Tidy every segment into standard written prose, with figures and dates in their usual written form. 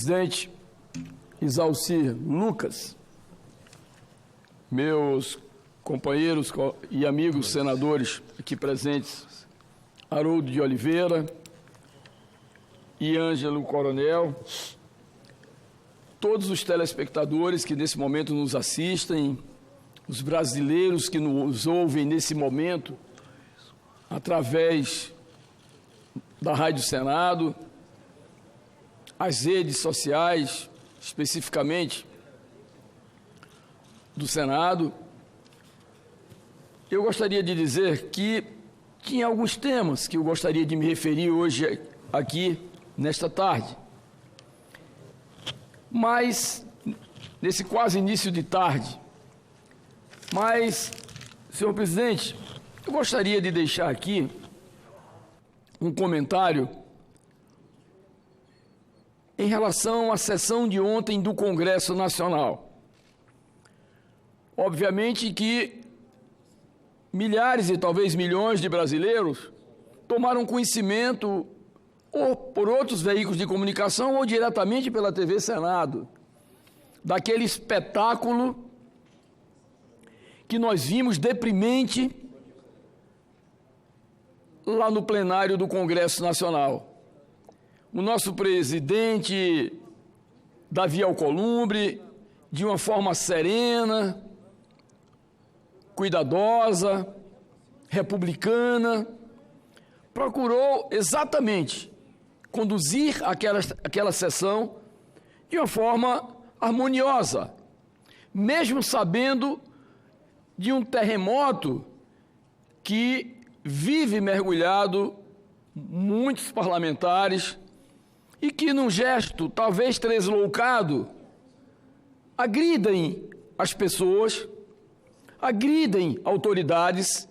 Presidente Isalcir Lucas, meus companheiros e amigos senadores aqui presentes, Haroldo de Oliveira e Ângelo Coronel, todos os telespectadores que nesse momento nos assistem, os brasileiros que nos ouvem nesse momento através da Rádio Senado, as redes sociais, especificamente do Senado. Eu gostaria de dizer que tinha alguns temas que eu gostaria de me referir hoje aqui, nesta tarde. Mas, nesse quase início de tarde, senhor presidente, eu gostaria de deixar aqui um comentário em relação à sessão de ontem do Congresso Nacional. Obviamente que milhares e talvez milhões de brasileiros tomaram conhecimento ou por outros veículos de comunicação ou diretamente pela TV Senado, daquele espetáculo que nós vimos deprimente lá no plenário do Congresso Nacional. O nosso presidente, Davi Alcolumbre, de uma forma serena, cuidadosa, republicana, procurou exatamente conduzir aquela sessão de uma forma harmoniosa, mesmo sabendo de um terremoto que vive mergulhado muitos parlamentares e que, num gesto talvez tresloucado, agridem as pessoas, agridem autoridades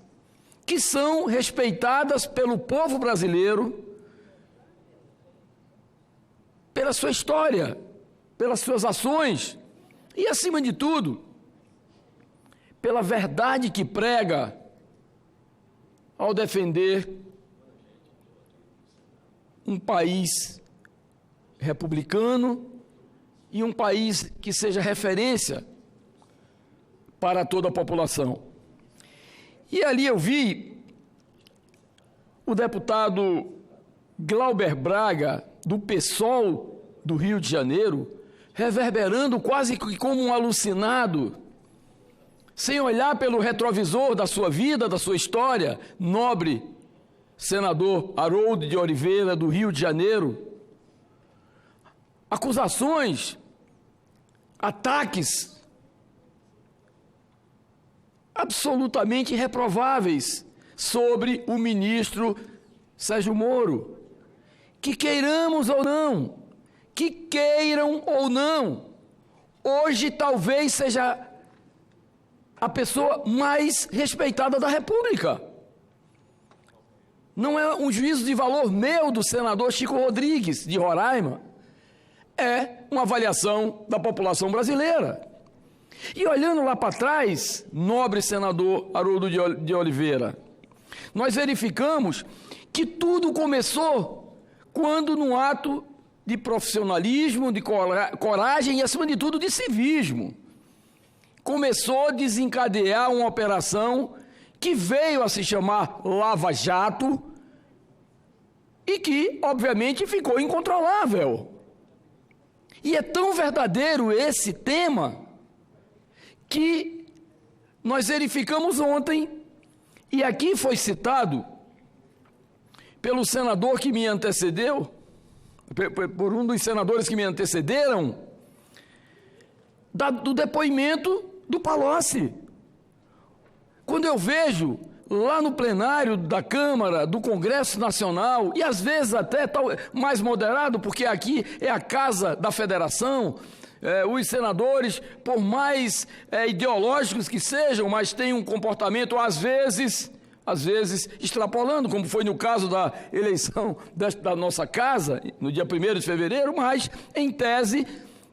que são respeitadas pelo povo brasileiro, pela sua história, pelas suas ações e, acima de tudo, pela verdade que prega ao defender um país republicano e um país que seja referência para toda a população. E ali eu vi o deputado Glauber Braga, do PSOL do Rio de Janeiro, reverberando quase que como um alucinado, sem olhar pelo retrovisor da sua vida, da sua história, nobre senador Haroldo de Oliveira, do Rio de Janeiro, acusações, ataques absolutamente reprováveis sobre o ministro Sérgio Moro, que queiramos ou não, que queiram ou não, hoje talvez seja a pessoa mais respeitada da República. Não é um juízo de valor meu, do senador Chico Rodrigues, de Roraima, é uma avaliação da população brasileira. E olhando lá para trás, nobre senador Haroldo de Oliveira, nós verificamos que tudo começou quando, num ato de profissionalismo, de coragem e, acima de tudo, de civismo, começou a desencadear uma operação que veio a se chamar Lava Jato e que, obviamente, ficou incontrolável. E é tão verdadeiro esse tema que nós verificamos ontem, e aqui foi citado pelo senador que me antecedeu, por um dos senadores que me antecederam, do depoimento do Palocci. Quando eu vejo lá no plenário da Câmara, do Congresso Nacional, e às vezes até mais moderado, porque aqui é a Casa da Federação, os senadores, por mais ideológicos que sejam, mas têm um comportamento, às vezes extrapolando, como foi no caso da eleição da nossa casa, no dia 1º de fevereiro, mas, em tese,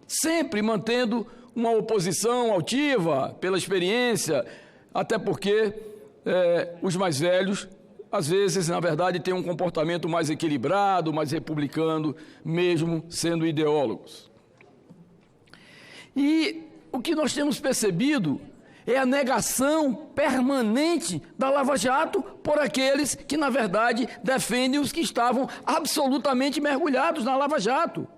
sempre mantendo uma oposição altiva pela experiência, até porque os mais velhos às vezes, na verdade, têm um comportamento mais equilibrado, mais republicano, mesmo sendo ideólogos. E o que nós temos percebido é a negação permanente da Lava Jato por aqueles que, na verdade, defendem os que estavam absolutamente mergulhados na Lava Jato.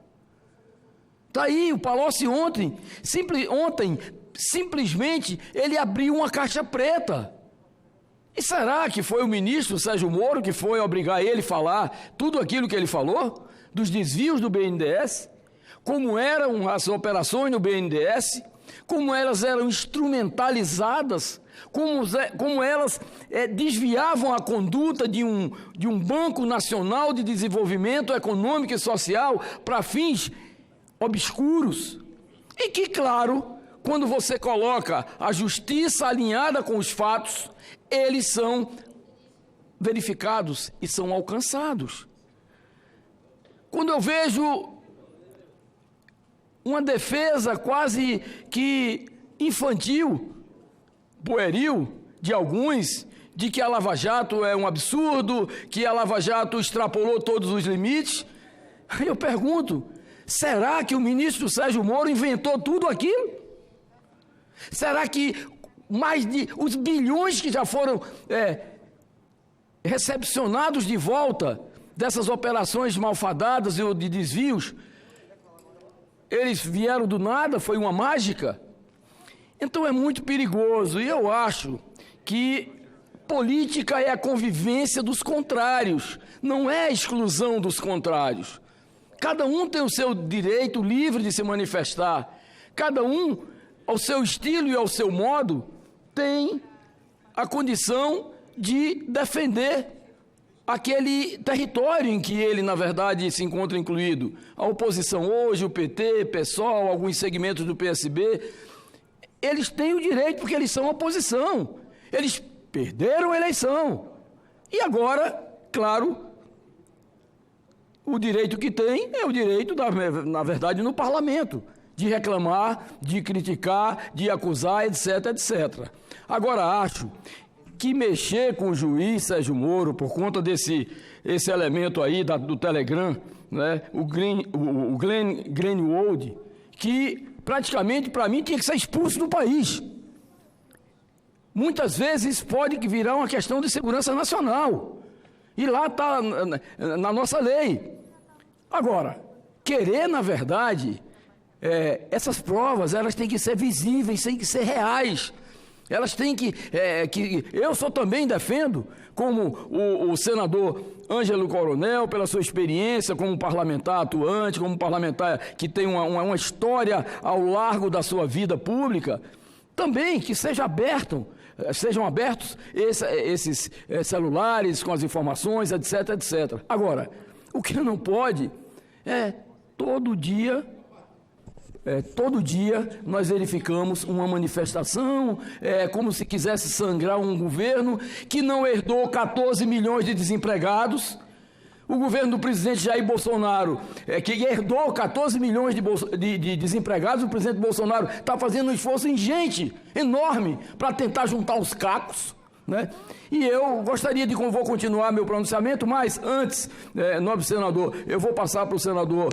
Está aí, o Palocci ontem, simplesmente, ele abriu uma caixa preta. E será que foi o ministro Sérgio Moro que foi obrigar ele a falar tudo aquilo que ele falou? Dos desvios do BNDES? Como eram as operações no BNDES? Como elas eram instrumentalizadas? Como elas desviavam a conduta de um Banco Nacional de Desenvolvimento Econômico e Social para fins obscuros? E que, claro, quando você coloca a justiça alinhada com os fatos, eles são verificados e são alcançados. Quando eu vejo uma defesa quase que infantil, pueril, de alguns, de que a Lava Jato é um absurdo, que a Lava Jato extrapolou todos os limites, eu pergunto, será que o ministro Sérgio Moro inventou tudo aquilo? Será que mais de os bilhões que já foram recepcionados de volta dessas operações malfadadas e de desvios, eles vieram do nada, foi uma mágica? Então é muito perigoso, e eu acho que política é a convivência dos contrários, não é a exclusão dos contrários. Cada um tem o seu direito livre de se manifestar, cada um, ao seu estilo e ao seu modo, tem a condição de defender aquele território em que ele, na verdade, se encontra incluído. A oposição hoje, o PT, PSOL, alguns segmentos do PSB, eles têm o direito porque eles são oposição. Eles perderam a eleição. E agora, claro, o direito que tem é o direito, na verdade, no parlamento, de reclamar, de criticar, de acusar, etc, etc. Agora, acho que mexer com o juiz Sérgio Moro, por conta desse elemento aí do Telegram, né, o Glenn Greenwald, que praticamente, para mim, tinha que ser expulso do país. Muitas vezes pode virar uma questão de segurança nacional. E lá está na nossa lei. Agora, querer, na verdade, essas provas, elas têm que ser visíveis, têm que ser reais. Elas têm que eu só também defendo, como o senador Ângelo Coronel, pela sua experiência como parlamentar atuante, como parlamentar que tem uma história ao largo da sua vida pública, também que sejam abertos esses celulares com as informações, etc, etc. Agora, o que não pode é todo dia nós verificamos uma manifestação, como se quisesse sangrar um governo que não herdou 14 milhões de desempregados. O governo do presidente Jair Bolsonaro, que herdou 14 milhões de desempregados, o presidente Bolsonaro está fazendo um esforço ingente, enorme, para tentar juntar os cacos, né? E eu gostaria vou continuar meu pronunciamento, mas antes, nobre senador, eu vou passar para o senador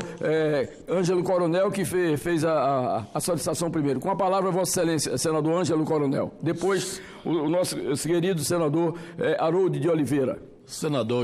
Ângelo Coronel, que fez a solicitação primeiro. Com a palavra, Vossa Excelência, senador Ângelo Coronel. Depois, o nosso querido senador Harold de Oliveira. Senador